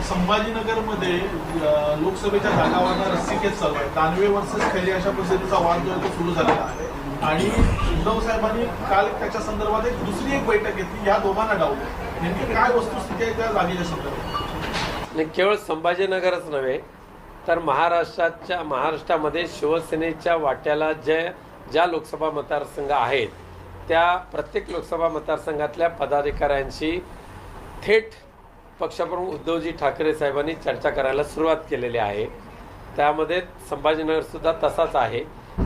संभाजीनगरमध्ये लोकसभेच्या जागांवर रस्सीखेच चालू आहे. दानवे वर्सेस खैरे अशा पद्धतीचा वाद जो आहे तो सुरू झालेला आहे आणि उद्धव साहेबांनी काल त्याच्या संदर्भात दुसरी एक बैठक घेतली. या दोघांना डावलं. नेमकी काय वस्तुस्थिती आहे त्या जागेच्या संदर्भात? केवळ संभाजीनगरच नव्हे तर महाराष्ट्रामध्ये शिवसेनेच्या वाट्याला ज्या लोकसभा मतदारसंघ आहेत त्या प्रत्येक लोकसभा मतदारसंघातल्या पदाधिकाऱ्यांशी थेट पक्षप्रमुख उद्धवजी ठाकरे साहेबांनी चर्चा करायला सुरुवात केलेली आहे. त्यामध्ये संभाजीनगरसुद्धा तसाच आहे.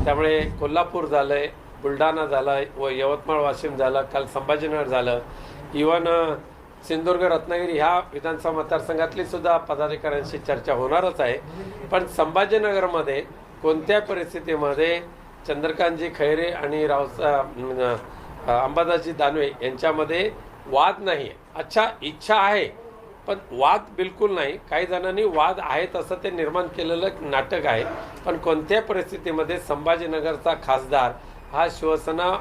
त्यामुळे कोल्हापूर झालं आहे, बुलढाणा झाला आहे व यवतमाळ वाशिम झालं, काल संभाजीनगर झालं, इवन सिंधुदुर्ग रत्नागिरी ह्या विधानसभा मतदारसंघातली सुद्धा पदाधिकाऱ्यांशी चर्चा होणारच आहे. पण संभाजीनगरमध्ये कोणत्या परिस्थितीमध्ये चंद्रकांतजी खैरे आणि अंबादासजी दानवे यांच्यामध्ये वाद नाही आहे. अच्छा, इच्छा आहे पण वाद बिलकुल नाही. काही जणांनी वाद आहेत असं ते निर्माण केलेलं नाटक आहे. पण कोणत्या परिस्थितीमध्ये संभाजीनगरचा खासदार हा शिवसेना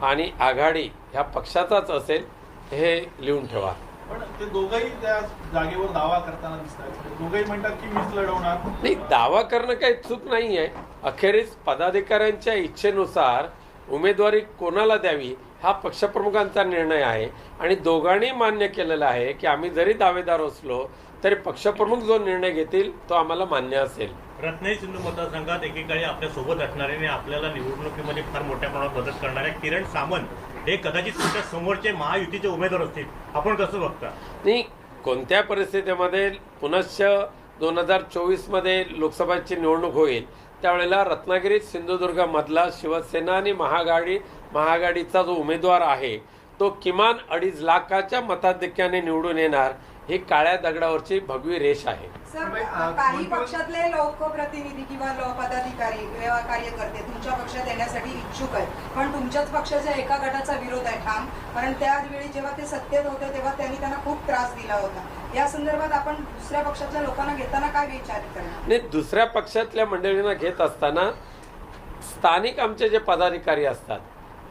आणि आघाडी ह्या पक्षाचाच असेल हे लिहून ठेवा. पण ते दोघंही त्या जागेवर दावा करताना दिसतात. दोघंही म्हणतात की मीच लढवणार. नाही, दावा करणं काही चूक नाही आहे. अखेरीस पदाधिकाऱ्यांच्या इच्छेनुसार उमेदवारी कोणाला द्यावी हा पक्षप्रमुखांचा निर्णय आहे आणि दोघांनी मान्य केलेला आहे की आम्ही जरी दावेदार असलो तरी पक्षप्रमुख जो निर्णय घेतील तो आम्हाला मान्य असेल. रत्नागिरी सिंधू मतदारसंघात एकेकाळी आपल्या सोबत असणारे आणि आपल्याला निवडणुकीमध्ये फार मोठ्या प्रमाणात मदत करणाऱ्या किरण सामंत हे कदाचित तुमच्या समोरचे महायुतीचे उमेदवार असतील. आपण कसं बघता? नाही, कोणत्या परिस्थितीमध्ये पुनश्च 2024 लोकसभेची निवडणूक होईल त्यावेळेला रत्नागिरी सिंधुदुर्गमधला शिवसेना आणि महाआघाडीचा जो उमेदवार आहे तो किमान 2.5 लाखाच्या मताधिक्याने निवडून येणार. ही काळ्या दगडावरची भगवी रेष आहे. सर, काही पक्षातले लोकप्रतिनिधी किंवा पदाधिकारी किंवा कार्यकर्ते तुमच्या पक्षात येण्यासाठी इच्छुक आहेत, पण तुमच्याच पक्षाच्या एका गटाचा विरोध आहे ठाम. कारण त्यावेळी जेव्हा ते सत्तेत होते तेव्हा त्यांनी त्यांना खूप त्रास दिला होता. या संदर्भात आपण दुसऱ्या पक्षातल्या लोकांना घेताना काय विचार करणार? नाही, दुसऱ्या पक्षातल्या मंडळींना घेत असताना स्थानिक आमचे जे पदाधिकारी असतात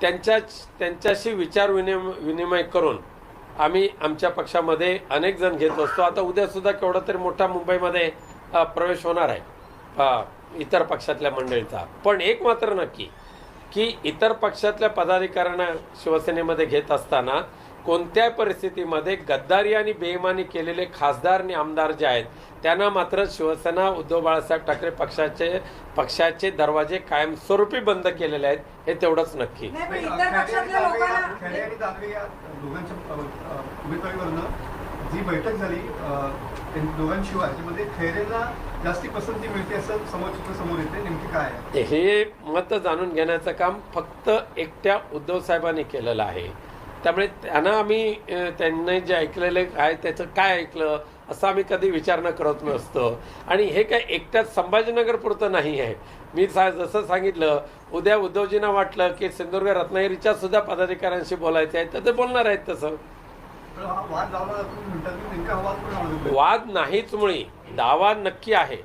त्यांच्याशी विचार विनिमय करून आम्ही आमच्या पक्षामध्ये अनेक जण घेत असतो. आता उद्यासुद्धा केवढा तरी मोठा मुंबईमध्ये प्रवेश होणार आहे इतर पक्षातल्या मंडळीचा. पण एक मात्र नक्की की इतर पक्षातल्या पदाधिकाऱ्यांना शिवसेनेमध्ये घेत असताना कोणत्या परिस्थितीमध्ये गद्दारी आणि बेईमानी केलेले खासदार आणि आमदार जे आहेत त्यांना मात्र शिवसेना उद्धव बाळासाहेब ठाकरे पक्षाचे दरवाजे कायमस्वरूपी बंद केलेले आहेत हे तेवढंच नक्की. जी बैठक झाली दोघांशिवाय त्यामध्ये खैरेला जास्ती पसंती मिळते असं समोर येते. नेमकी काय आहे हे मत जाणून घेण्याचं काम फक्त एकट्या उद्धव साहेबांनी केलेलं आहे. त्यामुळे त्यांनी जे ऐकलेलं आहे त्याचं काय ऐकलं असं आम्ही कधी विचार न करत नसतो. आणि हे काय एकट्याच संभाजीनगर पुरतं नाही आहे. मी जसं सांगितलं उद्या उद्धवजींना वाटलं की सिंधुदुर्ग रत्नागिरीच्या सुद्धा पदाधिकाऱ्यांशी बोलायचे आहे तर ते बोलणार आहेत. तसं वाद नाहीच, मुळी दावा नक्की आहे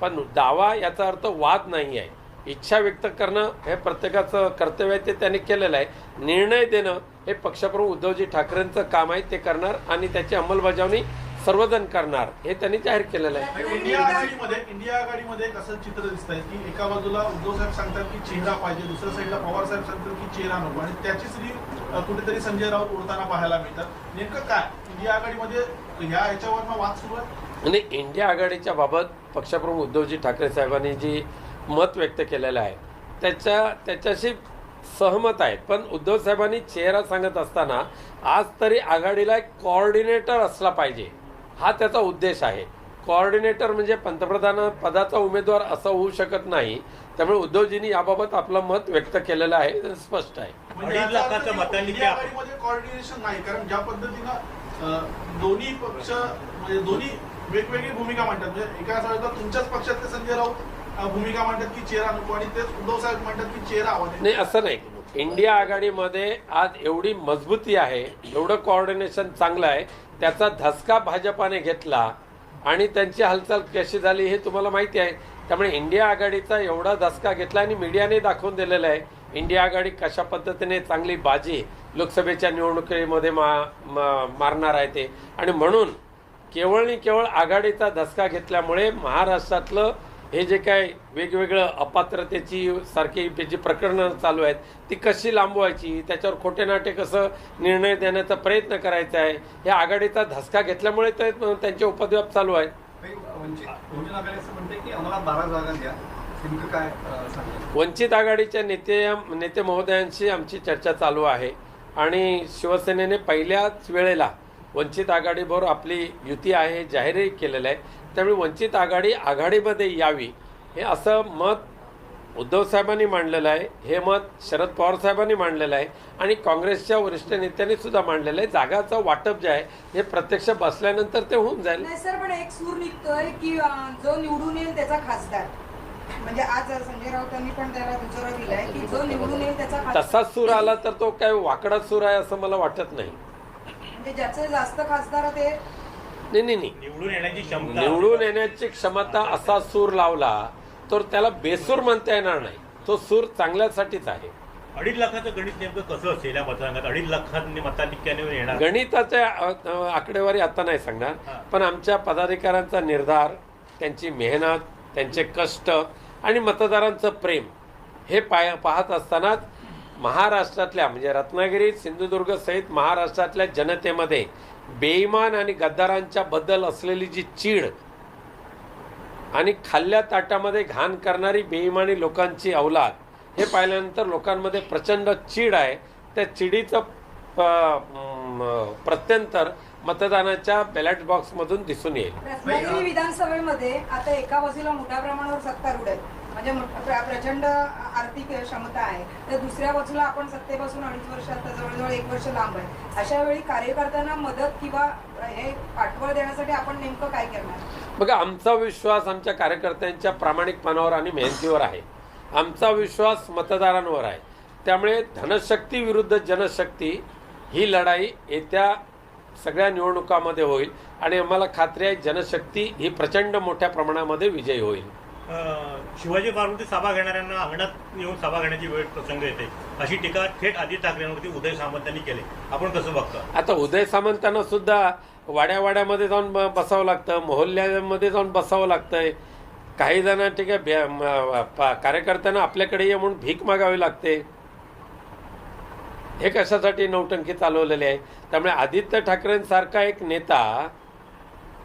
पण दावा याचा अर्थ वाद नाही आहे. इच्छा व्यक्त करणं हे प्रत्येकाचं कर्तव्य आहे, ते त्यांनी केलेलं आहे. निर्णय देणं हे पक्षप्रमुख उद्धवजी ठाकरेंचं काम आहे, ते करणार आणि त्याची अंमलबजावणी सर्वजण करणार हे त्यांनी जाहीर केलेलं आहे. इंडिया आघाडीमध्ये कसं चित्र दिसत आहे की एका बाजूला उद्धव साहेब सांगतात की चेहरा पाहिजे, दुसऱ्या साईडला पवार साहेब सांगतात की चेहरा नको आणि त्याचीच रीत कुठेतरी संजय राऊत उडताना पाहायला मिळतात. नेमकं काय इंडिया आघाडीमध्ये ह्याच्यावर वाद सुरू आहे? आणि इंडिया आघाडीच्या बाबत पक्षप्रमुख उद्धवजी ठाकरे साहेबांनी जी मत व्यक्त केलेलं आहे त्याच्याशी सहमत आहेत. पण उद्धव साहेबांनी चेहरा सांगत असताना आज तरी आघाडीला एक कोऑर्डिनेटर असला पाहिजे हा त्याचा उद्देश आहे. कोऑर्डिनेटर म्हणजे पंतप्रधान पदाचा उमेदवार असं होऊ शकत नाही. त्यामुळे उद्धवजींनी याबाबत आपलं मत व्यक्त केलेलं आहे, स्पष्ट आहे. कोऑर्डिनेशन नाही, कारण ज्या पद्धतीनं दोन्ही पक्ष म्हणजे दोन्ही वेगवेगळी भूमिका मांडतात. म्हणजे एका वेळेला तुमच्याच पक्षातले संजय राऊत भूमिका मांडतात की चेहरा नको आणि तेच उद्धव साहेब म्हणतात की चेहरा हवा नाही. असं नाही. इंडिया आघाडीमध्ये आज एवढी मजबूती आहे, एवढं कोऑर्डिनेशन चांगलं आहे, त्याचा धसका भाजपाने घेतला आणि त्यांची हालचाल कशी झाली हे तुम्हाला माहिती आहे. त्यामुळे इंडिया आघाडीचा एवढा धसका घेतला आणि मीडियाने दाखवून दिलेलं आहे इंडिया आघाडी कशा पद्धतीने चांगली बाजी लोकसभेच्या निवडणुकीमध्ये मारणार आहे ते. आणि म्हणून केवळ आणि केवळ आघाडीचा धसका घेतल्यामुळे महाराष्ट्रातलं हे जे काय वेगवेगळं अपात्रतेची सारखी जी प्रकरणं चालू आहेत ती कशी लांबवायची, त्याच्यावर खोटे नाटे कसं निर्णय देण्याचा प्रयत्न करायचा आहे, या आघाडीचा धसका घेतल्यामुळे तर त्यांचे उपद्व्याप चालू आहेत. वंचित बहुजन आघाडी असं म्हणते की आम्हाला 12 जागा द्या, नेमकं काय सांगा? वंचित आघाडीच्या नेते महोदयांशी आमची चर्चा चालू आहे आणि शिवसेनेने पहिल्याच वेळेला वंचित आघाडीबरोबर आपली युती आहे जाहीरही केलेलं आहे. त्यामुळे वंचित आघाडी आघाडीमध्ये यावी हे असं मत उद्धव साहेबांनी मांडलेलं आहे, हे मत शरद पवार साहेबांनी मांडलेलं आहे आणि काँग्रेसच्या वरिष्ठ नेत्यांनी सुद्धा मांडलेलं आहे. जागाचं वाटप जे आहे हे प्रत्यक्ष बसल्यानंतर ते होऊन जाईल. नाही सर, पण एक सूर निघतोय की जो निवडून येईल त्याचा खासदार, म्हणजे आज संजय राऊतांनी पण त्याला दुजोरा दिलाय की जो निवडून येईल त्याचा खासदार. तसाच सूर आला तर तो काय वाकडा सूर आहे असं मला वाटत नाही. म्हणजे ज्याचे जास्त खासदार ते नाही निवडून येण्याची क्षमता, निवडून येण्याची क्षमता असा सूर लावला तर त्याला बेसूर म्हणता येणार नाही. तो सूर चांगल्यासाठीच आहे. 2.5 लाखाचं गणित नेमकं कसं असेल या मतदारसंघात? 2.5 लाखांनी मताधिक्याने येणार. गणिताच्या आकडेवारी आता नाही सांगणार, पण आमच्या पदाधिकाऱ्यांचा निर्धार, त्यांची मेहनत, त्यांचे कष्ट आणि मतदारांचं प्रेम हे पाहत असतानाच महाराष्ट्रातल्या म्हणजे रत्नागिरी सिंधुदुर्ग सहित महाराष्ट्रातल्या जनतेमध्ये बेईमान आणि गद्दारांच्या बद्दल असलेली जी चीड आणि खाल्ल्या ताटामध्ये घाण करणारी बेईमानी लोकांची अवलाद हे पाहिल्यानंतर लोकांमध्ये प्रचंड चीड आहे. त्या चिडीचं प्रत्यंतर मतदानाच्या बॅलेट बॉक्समधून दिसून येईल. रत्नागिरी विधानसभेमध्ये आता एका बाजूला मोठ्या प्रमाणावर सत्तारूढ आहेत, म्हणजे प्रचंड आर्थिक क्षमता आहे, तर दुसऱ्या बाजूला आपण सत्तेपासून 2.5 वर्षात जवळजवळ 1 वर्ष लांब आहे. अशा वेळी कार्यकर्त्यांना मदत किंवा हे पाठबळ देण्यासाठी आपण नेमकं काय करणार? बघा, आमचा विश्वास आमच्या कार्यकर्त्यांच्या प्रामाणिकपणावर आणि मेहनतीवर आहे. आमचा विश्वास मतदारांवर आहे. त्यामुळे धनशक्ती विरुद्ध जनशक्ती ही लढाई येत्या सगळ्या निवडणुकामध्ये होईल आणि आम्हाला खात्री आहे जनशक्ती ही प्रचंड मोठ्या प्रमाणामध्ये विजयी होईल. शिवाजी पार्वती सभा घेणाऱ्यांना अंगणात येऊन सभा घेण्याची वेळ प्रसंग येते अशी टीका थेट आदित्य ठाकरेंवरती उदय सामंत यांनी केली. आपण कसं बघता? आता उदय सामंतांना सुद्धा वाड्यावाड्यामध्ये जाऊन बसावं लागतं, मोहल्ल्यामध्ये जाऊन बसावं लागतंय. काही जण ठीक आहे कार्यकर्त्यांना आपल्याकडे ये म्हणून भीक मागावी लागते. हे कशासाठी नौटंकी चालवलेली आहे? त्यामुळे आदित्य ठाकरेंसारखा एक नेता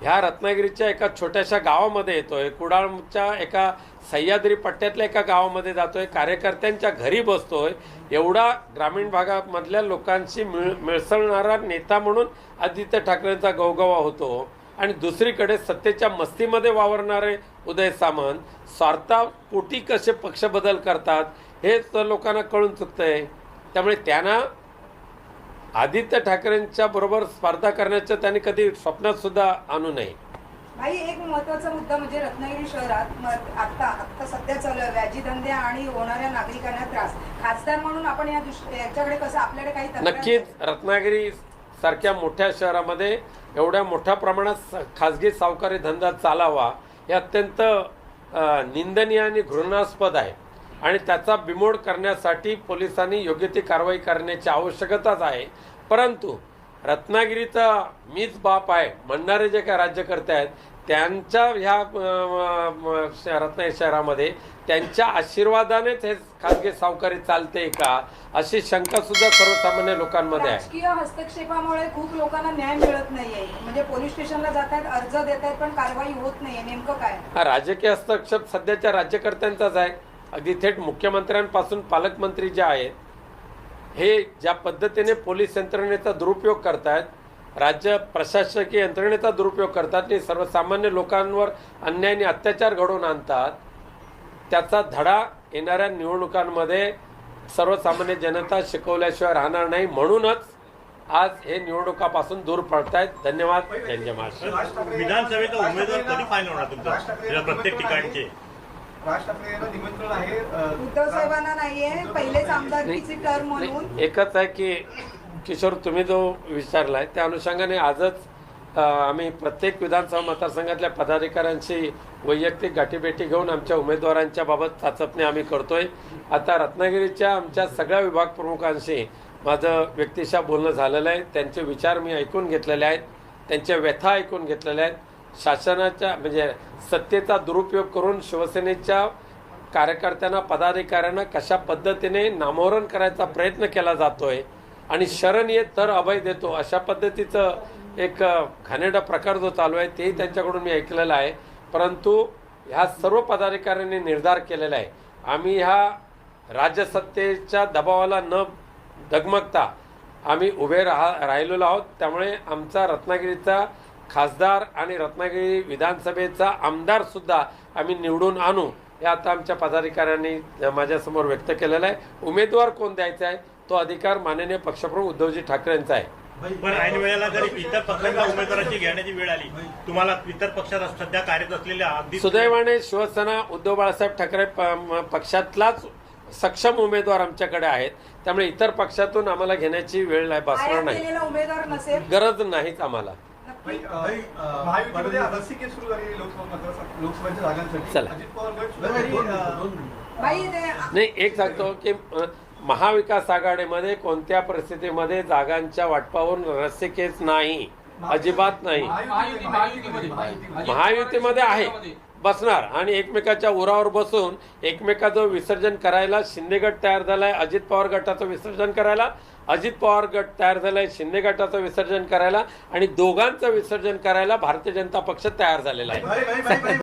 ह्या रत्नागिरीच्या एका छोट्याशा गावामध्ये येतोय, कुडाळच्या एका सह्याद्री पट्ट्यातल्या एका गावामध्ये जातोय, कार्यकर्त्यांच्या घरी बसतोय, एवढा ग्रामीण भागामधल्या लोकांशी मिसळणारा नेता म्हणून आदित्य ठाकरेंचा गवगवा होतो. आणि दुसरीकडे सत्तेच्या मस्तीमध्ये वावरणारे उदय सामंत स्वार्थापोटी कसे पक्ष बदल करतात हे तर लोकांना कळून चुकतंय. त्यामुळे त्यांना आदित्य ठाकरेंच्या बरोबर स्पर्धा करण्याचं त्यांनी कधी स्वप्नात सुद्धा आणू नये. भाई, एक महत्त्वाचा मुद्दा म्हणजे रत्नागिरी शहरात आता सध्या चालू आहे व्याजी धंदे आणि होणाऱ्या नागरिकांना त्रास. खासदार म्हणून आपण याच्याकडे कसं आपल्याकडे काही तक्रार? नक्कीच रत्नागिरी सारख्या मोठ्या शहरामध्ये एवढ्या मोठ्या प्रमाणात खाजगी सावकारी धंदा चालावा हे अत्यंत निंदनीय आणि घृणास्पद आहे आणि त्याचा बिमोड करण्यासाठी पोलिसांनी योग्य ती कारवाई करण्याची आवश्यकताच आहे. परंतु रत्नागिरीचा मीच बाप आहे म्हणणारे जे काय राज्यकर्ते आहेत त्यांच्या ह्या रत्नागिरी शहरामध्ये त्यांच्या आशीर्वादानेच हे खाजगी सावकारी चालते का अशी शंका सुद्धा सर्वसामान्य लोकांमध्ये आहे. राजकीय हस्तक्षेपामुळे खूप लोकांना न्याय मिळत नाहीये, म्हणजे पोलीस स्टेशनला जातात, अर्ज देत आहेत, पण कारवाई होत नाहीये. नेमकं काय? हा राजकीय हस्तक्षेप सध्याच्या राज्यकर्त्यांचाच आहे. अगदी थेट मुख्यमंत्र्यांपासून पालकमंत्री जे आहेत हे ज्या पद्धतीने पोलीस यंत्रणेचा दुरुपयोग करतायत, राज्य प्रशासकीय यंत्रणेचा दुरुपयोग करतात आणि सर्वसामान्य लोकांवर अन्याय आणि अत्याचार घडवून आणतात, त्याचा धडा येणाऱ्या निवडणुकांमध्ये सर्वसामान्य जनता शिकवल्याशिवाय राहणार नाही. म्हणूनच आज हे निवडणुकापासून दूर पडतायत. धन्यवाद. जय महाराष्ट्र. विधानसभेचा उमेदवार कधी फायनल होणार तुमचा प्रत्येक ठिकाणचे? राज ठाकरे यांना निमंत्रण आहे उद्धव साहेबांना नाहीये, पहिलेच आमदारकीची टर्म म्हणून. एकच आहे की किशोर तुम्ही जो विचारलाय त्या अनुषंगाने आजच आम्ही प्रत्येक विधानसभा मतदारसंघातल्या पदाधिकाऱ्यांशी वैयक्तिक गाठीभेटी घेऊन आमच्या उमेदवारांच्या बाबत चाचपणी आम्ही करतोय. आता रत्नागिरीच्या आमच्या सगळ्या विभाग प्रमुखांशी माझं व्यक्तिशः बोलणं झालेलं आहे. त्यांचे विचार मी ऐकून घेतलेले आहेत त्यांच्या व्यथा ऐकून घेतलेल्या आहेत. शासनाच्या म्हणजे सत्तेचा दुरुपयोग करून शिवसेनेच्या कार्यकर्त्यांना पदाधिकाऱ्यांना कशा पद्धतीने नामोहरण करायचा प्रयत्न केला जातोय आणि शरण येत तर अभय देतो अशा पद्धतीचं एक घाणेरडा प्रकार जो चालू आहे तेही त्यांच्याकडून मी ऐकलेला आहे. परंतु ह्या सर्व पदाधिकाऱ्यांनी निर्धार केलेला आहे, आम्ही ह्या राज्यसत्तेच्या दबावाला न डगमगता आम्ही उभे राहिलेलो आहोत. त्यामुळे आमचा रत्नागिरीचा खासदार आणि रत्नागिरी विधानसभेचा आमदारसुद्धा आम्ही निवडून आणू हे आता आमच्या पदाधिकाऱ्यांनी माझ्यासमोर व्यक्त केलेलं आहे. उमेदवार कोण द्यायचा आहे तो अधिकार माननीय पक्षप्रमुख उद्धवजी ठाकरे यांचा आहे. पण ऐन वेळेला जर इतर पक्षांना उमेदवाराची घेण्याची वेळ आली, तुम्हाला इतर पक्षात सध्या कार्यरत असलेल्या अगदी सुदैवाने शिवसेना उद्धव बाळासाहेब ठाकरे पक्षातलाच सक्षम उमेदवार आमच्याकडे आहेत. त्यामुळे इतर पक्षातून आम्हाला घेण्याची वेळ भासणार आयात नाही, केलेला उमेदवार नसेल गरज नाहीच आम्हाला. महायुतीमध्ये रस्सीखेच सुरू झाली लोकसभेच्या जागांसाठी. चला. अजित पवार गट बाई ते नाही, एक सांगतो की महाविकास आघाडीमध्ये कोणत्या परिस्थितीमध्ये जागांच्या वाटपावरून रस्सीखेच नाही, अजिबात नाही. महायुतीमध्ये आहे, बसणार आणि एकमेकाच्या उरावर बसून एकमेकाचं विसर्जन करायला शिंदे गट तयार झालाय, अजित पवार गटाचं विसर्जन करायला अजित पवार गट तयार झालाय, शिंदे गटाचं विसर्जन करायला आणि दोघांचं विसर्जन करायला भारतीय जनता पक्ष तयार झालेला आहे.